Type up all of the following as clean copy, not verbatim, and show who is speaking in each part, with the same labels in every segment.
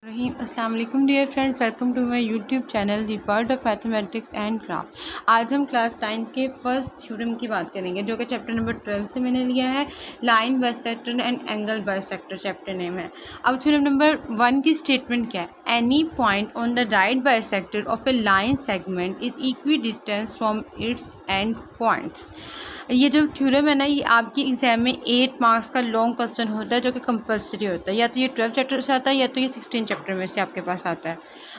Speaker 1: अस्सलाम वालेकुम dear friends, welcome to my YouTube channel the world of mathematics and craft. आज हम class 9 के फर्स्ट थ्योरम की बात करेंगे जो कि चैप्टर नंबर 12 से मैंने लिया है। Line bisector and angle bisector chapter name है। अब थ्योरम नंबर 1 की स्टेटमेंट क्या है? Any point on the right bisector of A line segment is equi distance from its and points. ये जो थ्योरम है ना, ये आपके एग्जाम में 8 मार्क्स का लॉन्ग क्वेश्चन होता है जो कि कंपलसरी होता है। या तो ये 12 चैप्टर से आता है या तो ये 16 चैप्टर में से आपके पास आता है।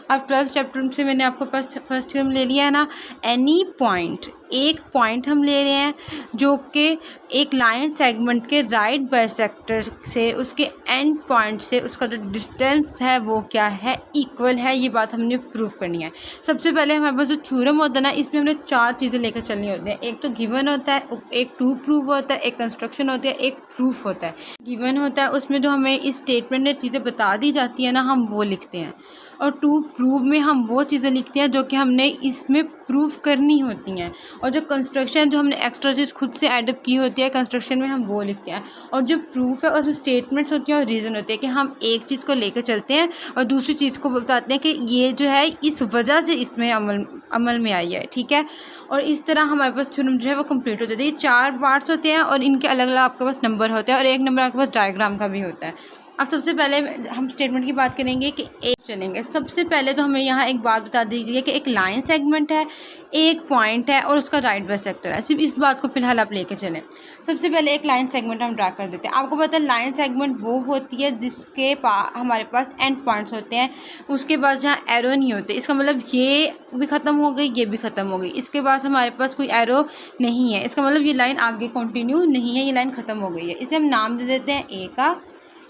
Speaker 1: अब 12 चैप्टर से मैंने आपको पास फर्स्ट थ्योरम ले लिया है ना। एनी पॉइंट, एक पॉइंट हम ले रहे हैं जो कि एक लाइन सेगमेंट के राइट बाइसेक्टर से उसके एंड पॉइंट से उसका जो डिस्टेंस है वो क्या है, इक्वल है। ये बात हमने प्रूव करनी है। सबसे पहले हमारे पास जो थ्योरम होता है ना, इसमें हमने 4 चीज़ें लेकर चलनी होती हैं। एक तो गिवन होता है, एक टू प्रूव होता है, एक कंस्ट्रक्शन होती है, एक प्रूफ होता है। गिवन होता है उसमें जो हमें इस स्टेटमेंट में चीज़ें बता दी जाती है ना, हम वो लिखते हैं। और टू प्रूव में हम वो चीज़ें लिखते हैं जो कि हमने इसमें प्रूव करनी होती हैं। और जो कंस्ट्रक्शन, जो हमने एक्स्ट्रा चीज़ खुद से एडअप की होती है कंस्ट्रक्शन में, हम वो लिखते हैं। और जो प्रूफ है उसमें स्टेटमेंट्स होती हैं और रीज़न होती है कि हम एक चीज़ को लेकर चलते हैं और दूसरी चीज़ को बताते हैं कि ये जो है इस वजह से इसमें अमल में आई है। ठीक है। और इस तरह हमारे पास थ्योरम जो है वो कंप्लीट हो जाती है। ये 4 पार्ट्स होते हैं और इनके अलग अलग आपके पास नंबर होते हैं और एक नंबर आपके पास डायग्राम का भी होता है। अब सबसे पहले हम स्टेटमेंट की बात करेंगे कि एक चलेंगे। सबसे पहले तो हमें यहाँ एक बात बता दीजिए कि एक लाइन सेगमेंट है, एक पॉइंट है और उसका राइट बाइसेक्टर है। सिर्फ इस बात को फिलहाल आप लेके चलें। सबसे पहले एक लाइन सेगमेंट हम ड्रा कर देते हैं। आपको पता है लाइन सेगमेंट वो होती है जिसके हमारे पास एंड पॉइंट्स होते हैं, उसके पास जहाँ एरो नहीं होते। इसका मतलब ये भी ख़त्म हो गई, ये भी ख़त्म हो गई। इसके पास हमारे पास कोई एरो नहीं है, इसका मतलब ये लाइन आगे कंटिन्यू नहीं है, ये लाइन ख़त्म हो गई है। इसे हम नाम दे देते हैं ए का,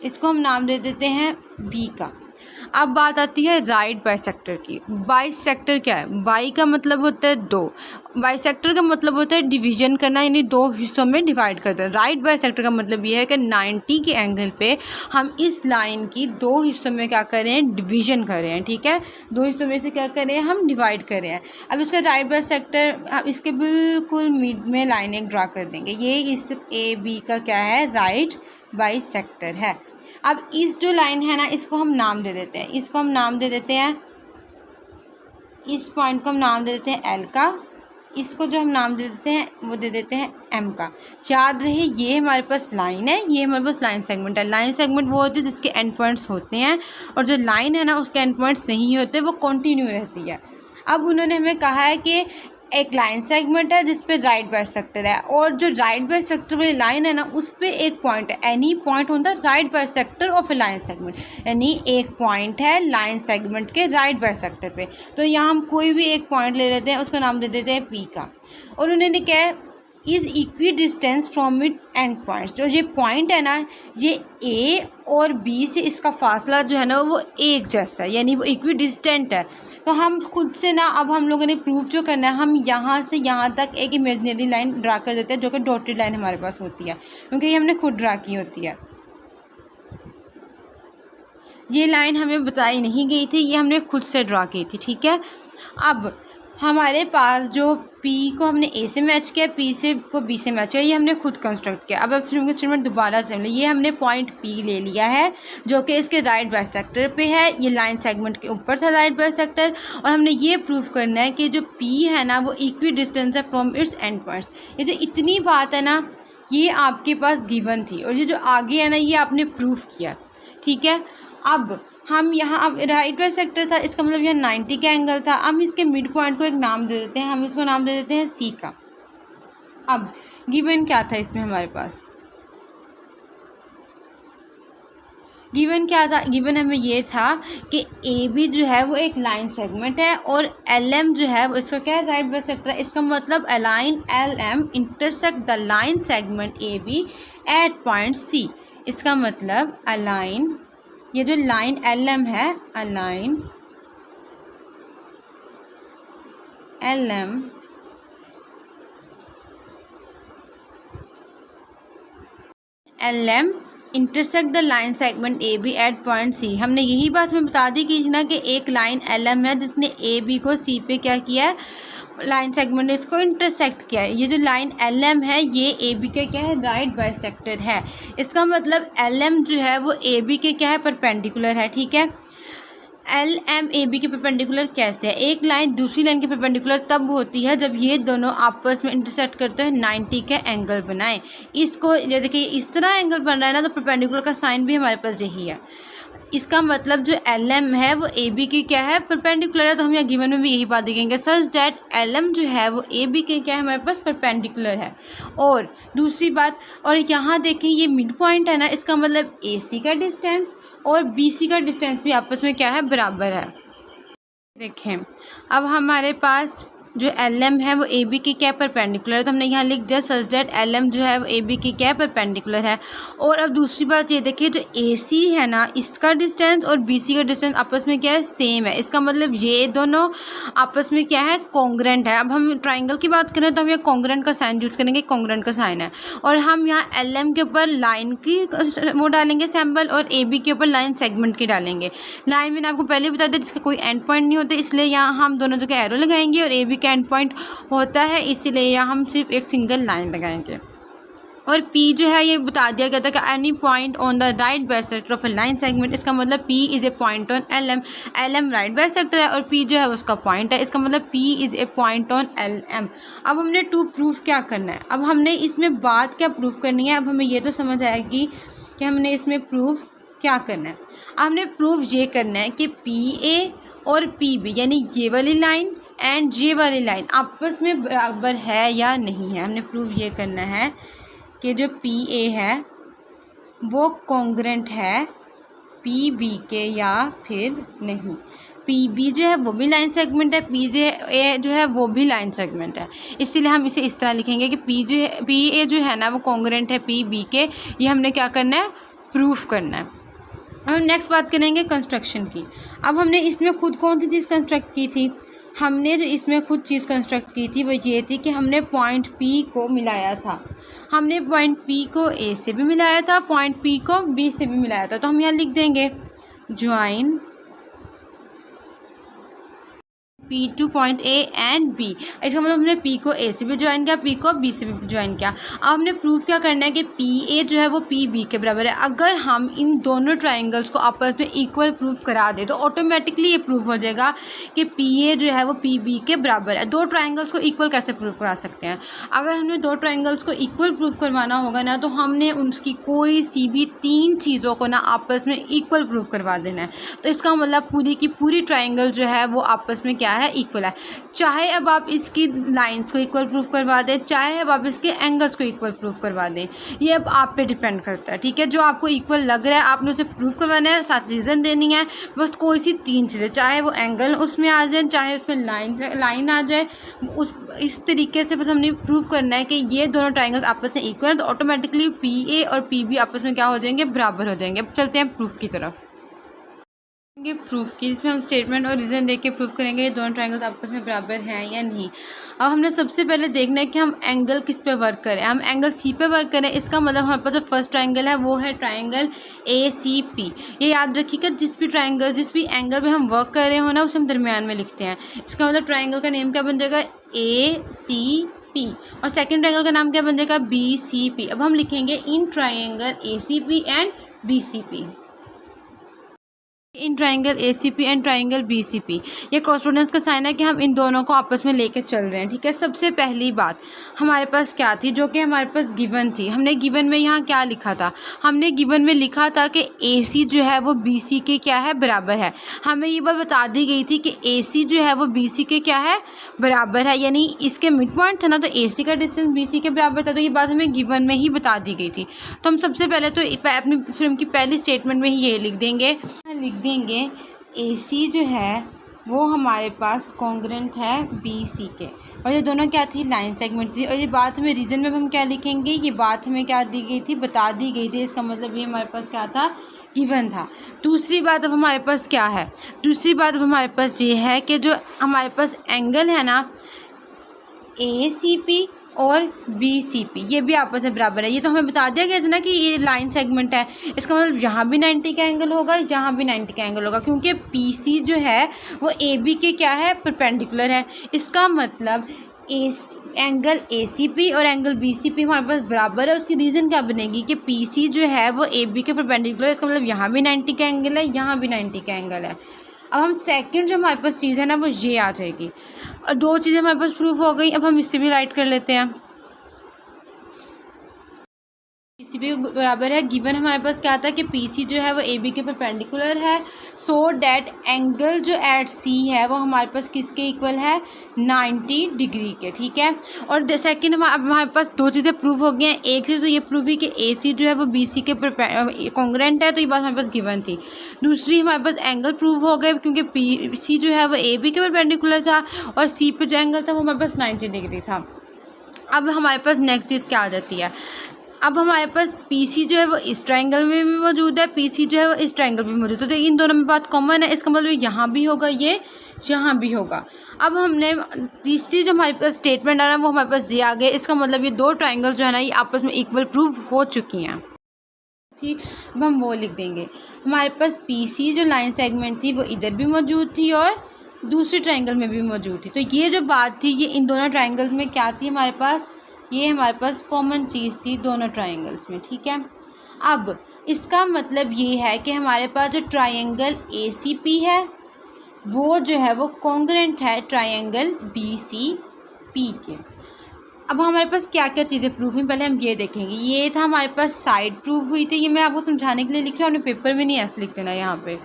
Speaker 1: इसको हम नाम दे देते हैं बी का। अब बात आती है राइट बाइसेक्टर की। बाइसेक्टर क्या है? बाई का मतलब होता है 2, बाइसेक्टर का मतलब होता है डिवीजन करना, यानी 2 हिस्सों में डिवाइड करते हैं। राइट बाइसेक्टर का मतलब ये है कि 90 के एंगल पे हम इस लाइन की 2 हिस्सों में क्या करें, डिवीजन कर रहे हैं। ठीक है, 2 हिस्सों में से क्या करें, हम डिवाइड कर रहे हैं। अब इसका राइट बाइसेक्टर, इसके बिल्कुल मिड में लाइन एक ड्रा कर देंगे। ये इस ए बी का क्या है, राइट बाइसेक्टर है। अब इस जो लाइन है ना, इसको हम नाम दे देते हैं। इसको हम नाम दे देते हैं, इस पॉइंट को हम नाम दे देते हैं एल का। इसको जो हम नाम दे देते हैं वो दे देते हैं एम का। याद रहे ये हमारे पास लाइन है, ये हमारे पास लाइन सेगमेंट है। लाइन सेगमेंट वो होती है जिसके एंड पॉइंट्स होते हैं और जो लाइन है ना उसके एंड पॉइंट्स नहीं होते, वो कंटिन्यू रहती है। अब उन्होंने हमें कहा है कि एक लाइन सेगमेंट है जिस पे राइट बाइसेक्टर है और जो राइट बाइसेक्टर वाली लाइन है ना उस पे एक पॉइंट है। Any point on the right bisector of A line segment, यानी एक पॉइंट है लाइन सेगमेंट के राइट बाइसेक्टर पे। तो यहाँ हम कोई भी एक पॉइंट ले लेते हैं, उसका नाम दे देते हैं पी का। और उन्होंने क्या है, is equi distance from it and points. जो ये पॉइंट है ना, ये ए और बी से इसका फासला जो है ना वो एक जैसा है, यानी वो इक्वी डिस्टेंट है। तो हम खुद से ना, अब हम लोगों ने प्रूफ जो करना है, हम यहाँ से यहाँ तक एक इमेजिनरी लाइन ड्रा कर देते हैं जो कि डॉटेड लाइन हमारे पास होती है, क्योंकि ये हमने खुद ड्रा की होती है। ये लाइन हमें बताई नहीं गई थी, ये हमने खुद से ड्रा की थी। ठीक है। अब हमारे पास जो P को हमने A से मैच किया, P से को B से मैच किया, ये हमने खुद कंस्ट्रक्ट किया। अब स्टेटमेंट दोबारा से ये हमने पॉइंट P ले लिया है जो कि इसके राइट बाइसेक्टर पे है। ये लाइन सेगमेंट के ऊपर था राइट बाइसेक्टर, और हमने ये प्रूव करना है कि जो P है ना वो इक्वी डिस्टेंस है फ्रॉम इट्स एंड पॉइंट्स। ये जो इतनी बात है ना, ये आपके पास गिवन थी और ये जो आगे है ना ये आपने प्रूव किया। ठीक है। अब हम यहाँ, अब राइट बाइसेक्टर था, इसका मतलब यहाँ 90 का एंगल था। हम इसके मिड पॉइंट को एक नाम दे देते हैं, हम इसको नाम दे देते हैं सी का। अब गिवन क्या था इसमें हमारे पास, गिवन क्या था? गिवन हमें ये था कि ए बी जो है वो एक लाइन सेगमेंट है और एल एम जो है वो इसका क्या है, राइट बाइसेक्टर है। इसका मतलब a line L M intersect the line segment A B at point C. इसका मतलब अलाइन, ये जो लाइन एल एम है, a line L M intersect the line segment A B at point C. हमने यही बात हमें बता दी कि ना कि एक लाइन एल एम है जिसने ए बी को सी पे क्या किया है, लाइन सेगमेंट इसको इंटरसेक्ट किया है। ये जो लाइन एल एम है ये ए बी के क्या है, राइट बाइसेक्टर है। इसका मतलब एल एम जो है वो ए बी के क्या है, परपेंडिकुलर है। ठीक है। एल एम ए बी के परपेंडिकुलर कैसे है? एक लाइन दूसरी लाइन के परपेंडिकुलर तब होती है जब ये दोनों आपस में इंटरसेक्ट करते हैं 90 के एंगल बनाएं। इसको ये देखिए इस तरह एंगल बन रहा है ना, तो परपेंडिकुलर का साइन भी हमारे पास यही है। इसका मतलब जो एल एम है वो ए बी की क्या है, परपेंडिकुलर है। तो हम यहाँ गिवन में भी यही बात देखेंगे, सच दैट एल एम जो है वो ए बी के क्या है, हमारे पास परपेंडिकुलर है। और दूसरी बात, और यहाँ देखें ये मिड पॉइंट है ना, इसका मतलब ए सी का डिस्टेंस और बी सी का डिस्टेंस भी आपस में क्या है, बराबर है। देखें अब हमारे पास जो एल एम है वो ए बी की क्या परपेंडिकुलर है, तो हमने यहाँ लिख दिया सच दैट एल एम जो है वो ए बी की क्या परपेंडिकुलर है। और अब दूसरी बात ये देखिए, जो ए सी है ना, इसका डिस्टेंस और बी सी का डिस्टेंस आपस में क्या है, सेम है। इसका मतलब ये दोनों आपस में क्या है, कॉन्ग्रेंट है। अब हम ट्राइंगल की बात करें तो हम यहाँ कॉन्ग्रेंट का साइन यूज़ करेंगे, कॉन्ग्रेंट का साइन है। और हम यहाँ एल एम के ऊपर लाइन की वो डालेंगे सैम्पल, और ए बी के ऊपर लाइन सेगमेंट की डालेंगे। लाइन मैंने आपको पहले बता दिया जिसका कोई एंड पॉइंट नहीं होता, इसलिए यहाँ हम दोनों जगह एरो लगाएंगे, और ए बी का एंड पॉइंट होता है इसीलिए यहाँ हम सिर्फ एक सिंगल लाइन लगाएंगे। और P जो है ये बता दिया गया था कि any point on the right bisector of a line segment, इसका मतलब P is a point on LM। LM right bisector है और P जो है उसका पॉइंट है, इसका मतलब P is a point on LM। अब हमने टू प्रूफ क्या करना है, अब हमने इसमें बात क्या प्रूफ करनी है, अब हमें ये तो समझ आएगी कि हमने इसमें प्रूफ क्या करना है। हमने प्रूफ ये करना है कि PA और PB यानी ये वाली लाइन एंड ये वाली लाइन आपस में बराबर है या नहीं है। हमने प्रूफ ये करना है कि जो PA है वो कॉन्ग्रेंट है PB के या फिर नहीं। PB जो है वो भी लाइन सेगमेंट है, PA जो है वो भी लाइन सेगमेंट है। इसीलिए हम इसे इस तरह लिखेंगे कि PA जो है ना वो कॉन्ग्रेंट है PB के। ये हमने क्या करना है, प्रूफ करना है। अब हम नेक्स्ट बात करेंगे कंस्ट्रक्शन की। अब हमने इसमें खुद कौन सी चीज़ कंस्ट्रक्ट की थी, हमने जो इसमें खुद चीज़ कंस्ट्रक्ट की थी वो ये थी कि हमने पॉइंट P को मिलाया था। हमने पॉइंट P को A से भी मिलाया था, पॉइंट P को B से भी मिलाया था। तो हम यहाँ लिख देंगे join P two point A and B। इसका मतलब हमने P को A से भी ज्वाइन किया, P को B से भी ज्वाइन किया। अब हमने प्रूफ क्या करना है कि PA जो है वो PB के बराबर है। अगर हम इन दोनों ट्राइंगल्स को आपस में इक्वल प्रूफ करा दें तो ऑटोमेटिकली ये प्रूफ हो जाएगा कि PA जो है वो PB के बराबर है। दो ट्राइंगल्स को इक्वल कैसे प्रूफ करा सकते हैं, अगर हमने दो ट्राइंगल्स को इक्वल प्रूफ करवाना होगा ना, तो हमने उनकी कोई सी भी तीन चीज़ों को ना आपस में इक्वल प्रूफ करवा देना है। तो इसका मतलब पूरी की पूरी ट्राइंगल जो है वो आपस में क्या है, इक्वल है। चाहे अब आप इसकी लाइंस को इक्वल प्रूफ करवा दें, चाहे अब आप इसके एंगल्स को इक्वल प्रूफ करवा दें, ये अब आप पे डिपेंड करता है। ठीक है, जो आपको इक्वल लग रहा है आपने उसे प्रूफ करवाना है, साथ रीज़न देनी है। बस कोई सी तीन चीज़ें, चाहे वो एंगल उसमें आ जाए, चाहे उसमें लाइन आ जाए, इस तरीके से बस हमने प्रूफ करना है कि ये दोनों ट्राइंगल्स आपस में इक्वल है। तो ऑटोमेटिकली PA और PB आपस में क्या हो जाएंगे, बराबर हो जाएंगे। अब चलते हैं प्रूफ की तरफ। प्रूफ की, इसमें हम स्टेटमेंट और रीज़न देख के प्रूफ करेंगे ये दोनों ट्राइंगल्स आपस में बराबर हैं या नहीं। अब हमने सबसे पहले देखना है कि हम एंगल किस पे वर्क करें। हम एंगल C पे वर्क करें, इसका मतलब हमारे पास जो फर्स्ट ट्राइंगल है वो है ट्राइंगल ACP। ये याद रखिएगा, जिस भी एंगल पे हम वर्क कर रहे हो ना उसे हम दरमियान में लिखते हैं। इसका मतलब ट्राइंगल का नेम क्या बन जाएगा, ACP, और सेकेंड ट्राइंगल का नाम क्या बन जाएगा, BCP। अब हम लिखेंगे in triangle ACP and BCP, in triangle ACP and triangle BCP। ये कॉरस्पॉन्डेंस का साइन है कि हम इन दोनों को आपस में लेके चल रहे हैं। ठीक है, सबसे पहली बात हमारे पास क्या थी, जो कि हमारे पास गिवन थी। हमने गिवन में यहाँ क्या लिखा था, हमने गिवन में लिखा था कि AC जो है वो BC के क्या है, बराबर है। हमें ये बात बता दी गई थी कि AC जो है वो BC के क्या है, बराबर है, यानी इसके मिड पॉइंट था ना, तो AC का डिस्टेंस BC के बराबर था। तो ये बात हमें गिवन में ही बता दी गई थी। तो हम सबसे पहले तो अपनी फिल्म की पहली स्टेटमेंट में ही ये लिख देंगे AC जो है वो हमारे पास कॉन्ग्रेंट है BC के, और ये दोनों क्या थी, लाइन सेगमेंट थी। और ये बात हमें रीज़न में हम क्या लिखेंगे, ये बात हमें क्या दी गई थी, बता दी गई थी। इसका मतलब ये हमारे पास क्या था, गिवन था। दूसरी बात अब हमारे पास क्या है, दूसरी बात अब हमारे पास ये है कि जो हमारे पास एंगल है ना ACP और BCP ये भी आपस में बराबर है। ये तो हमें बता दिया गया था ना कि ये लाइन सेगमेंट है, इसका मतलब यहाँ भी 90 का एंगल होगा, यहाँ भी 90 का एंगल होगा, क्योंकि PC जो है वो AB के क्या है, परपेंडिकुलर है। इसका मतलब एंगल ACP और एंगल BCP हमारे पास बराबर है। उसकी रीज़न क्या बनेगी कि PC जो है वो AB के परपेंडिकुलर है, इसका मतलब यहाँ भी 90 का एंगल है, यहाँ भी 90 का एंगल है। अब हम सेकंड जो हमारे पास चीज़ है ना वो ये आ जाएगी, और 2 चीज़ें हमारे पास प्रूफ हो गई। अब हम इससे भी राइट कर लेते हैं। पीसी भी बराबर है, गिवन हमारे पास क्या था कि पीसी जो है वो ए बी के परपेंडिकुलर है, सो डैट एंगल जो एट सी है वो हमारे पास किसके इक्वल है, 90 डिग्री के। ठीक है, और सेकंड अब हमारे पास 2 चीज़ें प्रूव हो गई हैं। एक चीज़ तो ये प्रूव हुई कि ए सी जो है वो बी सी के कॉन्ग्रेंट है, तो ये बात हमारे पास गिवन थी। दूसरी हमारे पास एंगल प्रूव हो गए क्योंकि पी सी जो है वो ए बी के परपेंडिकुलर था और सी पे जो एंगल था वो हमारे पास 90 डिग्री था। अब हमारे पास नेक्स्ट चीज़ क्या आ जाती है, अब हमारे पास पीसी जो है वो इस ट्रायंगल में भी मौजूद है, पीसी जो है वो इस ट्रायंगल में भी मौजूद है, तो इन दोनों में बात कॉमन है, इसका मतलब यहाँ भी होगा, ये यहाँ भी होगा। अब हमने तीसरी जो हमारे पास स्टेटमेंट आ रहा है वो हमारे पास ये आ गया, इसका मतलब ये 2 ट्रायंगल जो है ना ये आपस में इक्वल प्रूव हो चुकी हैं। ठीक, अब हम वो लिख देंगे, हमारे पास पीसी जो लाइन सेगमेंट थी वो इधर भी मौजूद थी और दूसरे ट्रायंगल में भी मौजूद थी। तो ये जो बात थी ये इन दोनों ट्रायंगल्स में क्या थी, हमारे पास ये हमारे पास कॉमन चीज़ थी दोनों ट्रायंगल्स में। ठीक है, अब इसका मतलब ये है कि हमारे पास जो ट्रायंगल ए सी पी है वो जो है वो कॉन्ग्रेंट है ट्रायंगल बी सी पी के। अब हमारे पास क्या क्या चीज़ें प्रूफ हुई पहले हम ये देखेंगे। ये था हमारे पास साइड प्रूफ हुई थी, ये मैं आपको समझाने के लिए लिख रहा हूँ, अपने पेपर में नहीं ऐसे लिख देना यहाँ पे।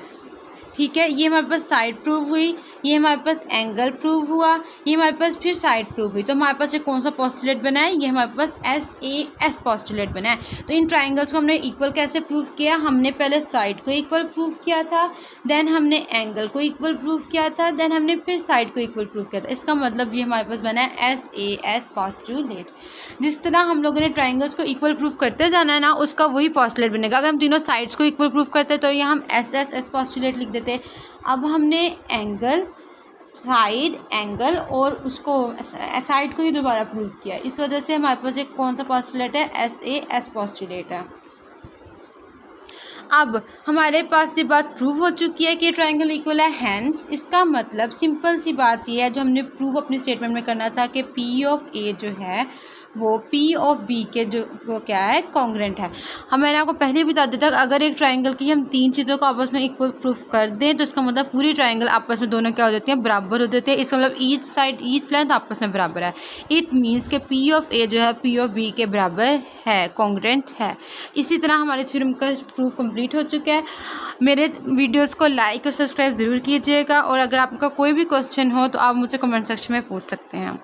Speaker 1: ठीक है, ये हमारे पास साइड प्रूव हुई, ये हमारे पास एंगल प्रूव हुआ, ये हमारे पास फिर साइड प्रूव हुई। तो हमारे पास ये कौन सा पोस्टुलेट बना है, ये हमारे पास SAS पोस्टुलेट बना है। तो इन ट्रायंगल्स को हमने इक्वल कैसे प्रूव किया, हमने पहले साइड को इक्वल प्रूव किया था, देन हमने एंगल को इक्वल प्रूव किया था, देन हमने फिर साइड को इक्वल प्रूव किया था। इसका मतलब ये हमारे पास बना है SAS पोस्टुलेट। जिस तरह हम लोगों ने ट्रायंगल्स को इक्वल प्रूव करते जाना है ना, उसका वही पोस्टुलेट बनेगा। अगर हम तीनों साइड्स को इक्वल प्रूव करते तो यहाँ हम SS पोस्टुलेट लिख देते। अब हमने एंगल, साइड, एंगल और उसको साइड को ही दोबारा प्रूव किया, इस वजह से हमारे पास एक कौन सा पोस्टुलेट है, SAS पोस्टुलेट है। अब हमारे पास ये बात प्रूव हो चुकी है कि ट्रायंगल इक्वल है, हैंस इसका मतलब सिंपल सी बात ये है जो हमने प्रूव अपनी स्टेटमेंट में करना था कि P ऑफ A जो है वो P ऑफ B के जो वो क्या है, कॉन्ग्रेंट है। मैंने आपको पहले ही बता दिया था अगर एक ट्रायंगल की हम 3 चीज़ों को आपस में इक्वल प्रूफ कर दें तो इसका मतलब पूरी ट्रायंगल आपस में दोनों क्या हो जाती हैं, बराबर हो जाते हैं। इसका मतलब ईच साइड ईच लेंथ आपस में बराबर है। इट मीन्स कि P ऑफ A जो है P ऑफ B के बराबर है, कॉन्ग्रेंट है। इसी तरह हमारे थ्योरम का प्रूफ कंप्लीट हो चुका है। मेरे वीडियोज़ को लाइक और सब्सक्राइब ज़रूर कीजिएगा, और अगर आपका कोई भी क्वेश्चन हो तो आप मुझसे कमेंट सेक्शन में पूछ सकते हैं।